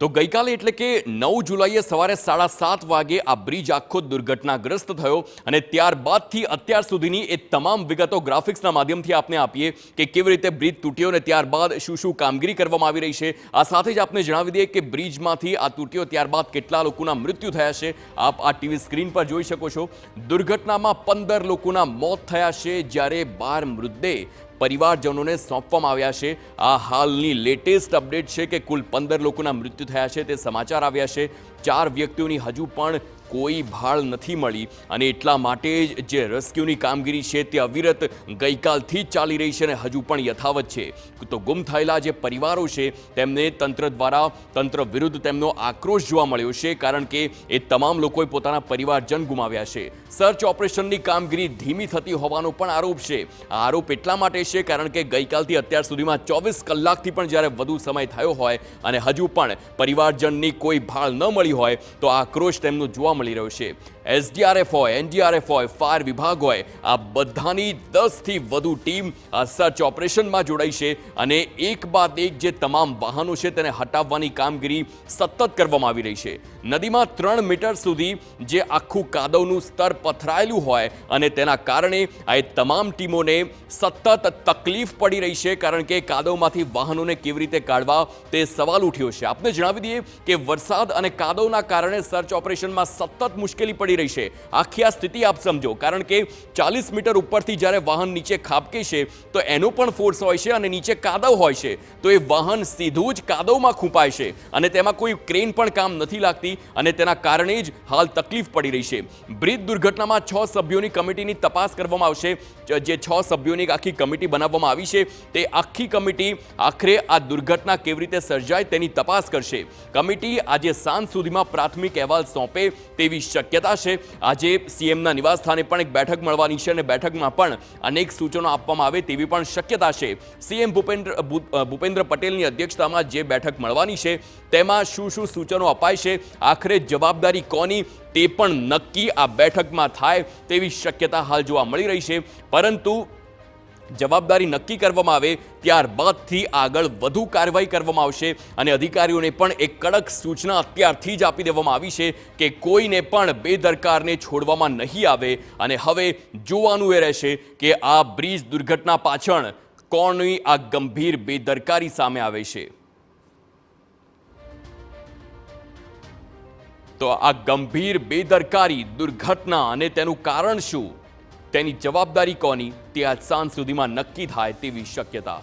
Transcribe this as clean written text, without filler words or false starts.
તો ગઈકાલે એટલે કે 9 જુલાઈએ સવારે 7:30 વાગે આ બ્રિજ આખો દુર્ઘટનાગ્રસ્ત થયો અને ત્યારબાદથી અત્યાર સુધીની એ તમામ વિગતો ગ્રાફિક્સના માધ્યમથી આપને આપીએ કે કેવી રીતે બ્રિજ તૂટ્યો અને ત્યારબાદ શું કામગીરી કરવામાં આવી રહી છે। આ સાથે જ આપને જણાવી દઈએ કે બ્રિજમાંથી આ તૂટ્યો ત્યારબાદ કેટલા લોકોના મૃત્યુ થયા છે। આપ આ ટીવી સ્ક્રીન પર જોઈ શકો છો। દુર્ઘટનામાં 15 લોકોના મોત થયા છે, જ્યારે 12 મૃતદેહ પરિવારજનોને સોંપવામાં આવ્યા છે। આ હાલની લેટેસ્ટ અપડેટ છે કે કુલ 15 લોકોના મૃત્યુ થયા છે તે સમાચાર આવ્યા છે। 4 વ્યક્તિઓની હજુ પણ કોઈ ભાળ નથી મળી અને એટલા માટે જ જે રેસ્ક્યુની કામગીરી છે તે અવિરત ગઈકાલથી જ ચાલી રહી છે અને હજુ પણ યથાવત છે। તો ગુમ થયેલા જે પરિવારો છે તેમને તંત્ર વિરુદ્ધ તેમનો આક્રોશ જોવા મળ્યો છે, કારણ કે એ તમામ લોકોએ પોતાના પરિવારજન ગુમાવ્યા છે। સર્ચ ઓપરેશનની કામગીરી ધીમી થતી હોવાનો પણ આરોપ છે। આ આરોપ એટલા માટે છે કારણ કે ગઈકાલથી અત્યાર સુધીમાં 24 કલાકથી પણ જ્યારે વધુ સમય થયો હોય અને હજુ પણ પરિવારજનની કોઈ ભાળ ન મળી હોય તો આક્રોશ તેમનો જોવા મળી રહ્યો છે। એસડીઆરએફ હોય, એનડીઆરએફ હોય, ફાયર વિભાગ હોય, આ બધાની 10થી વધુ ટીમ આ સર્ચ ઓપરેશનમાં જોડાઈ છે અને એક બાદ એક જે તમામ વાહનો છે તેને હટાવવાની કામગીરી સતત કરવામાં આવી રહી છે। નદીમાં 3 મીટર સુધી જે આખું કાદવનું સ્તર પથરાયેલું હોય અને તેના કારણે આ તમામ ટીમોને સતત તકલીફ પડી રહી છે, કારણ કે કાદવમાંથી વાહનોને કેવી રીતે કાઢવા તે સવાલ ઉઠ્યો છે। આપને જણાવી દઈએ કે વરસાદ અને કાદવના કારણે સર્ચ ઓપરેશનમાં સતત મુશ્કેલી પડી રહી છે। આખી આ સ્થિતિ આપ સમજો, કારણ કે 40 મીટર ઉપરથી જ્યારે વાહન નીચે ખાબકે છે તો એનો પણ ફોર્સ હોય છે અને નીચે કાદવ હોય છે, તો એ વાહન સીધું જ કાદવમાં ખૂંપાય છે અને તેમાં કોઈ ક્રેન પણ કામ નથી લાગતી અને તેના કારણે જ હાલ તકલીફ પડી રહી છે। બ્રિજ દુર્ઘટનામાં 6 સભ્યોની કમિટીની તપાસ કરવામાં આવશે। જે 6 સભ્યોની આખી કમિટી બનાવવામાં આવી છે તે આખી કમિટી આખરે આ દુર્ઘટના કેવી રીતે સર્જાય તેની તપાસ કરશે। કમિટી આજે સાંજ સુધીમાં પ્રાથમિક અહેવાલ સોંપે તેવી શક્યતા છે। આજે સીએમના નિવાસસ્થાને પણ એક બેઠક મળવાની છે અને બેઠકમાં પણ અનેક સૂચનો આપવામાં આવે તેવી પણ શક્યતા છે। સીએમ ભૂપેન્દ્ર પટેલની અધ્યક્ષતામાં જે બેઠક મળવાની છે તેમાં શું સૂચનો અપાય છે, આખરે જવાબદારી કોની તે પણ નક્કી આ બેઠકમાં થાય તેવી શક્યતા હાલ જોવા મળી રહી છે। પરંતુ જવાબદારી નક્કી કરવામાં આવે ત્યારબાદથી આગળ વધુ કાર્યવાહી કરવામાં આવશે અને અધિકારીઓને પણ એક કડક સૂચના અત્યારથી જ આપી દેવામાં આવી છે કે કોઈને પણ બેદરકારને છોડવામાં નહીં આવે અને હવે જોવાનું એ રહેશે કે આ બ્રિજ દુર્ઘટના પાછળ કોની આ ગંભીર બેદરકારી સામે આવે છે। તો આ ગંભીર બેદરકારી, દુર્ઘટના અને તેનું કારણ શું, તેની જવાબદારી કોની તે આજ સાંજ સુધીમાં નક્કી થાય તેવી શક્યતા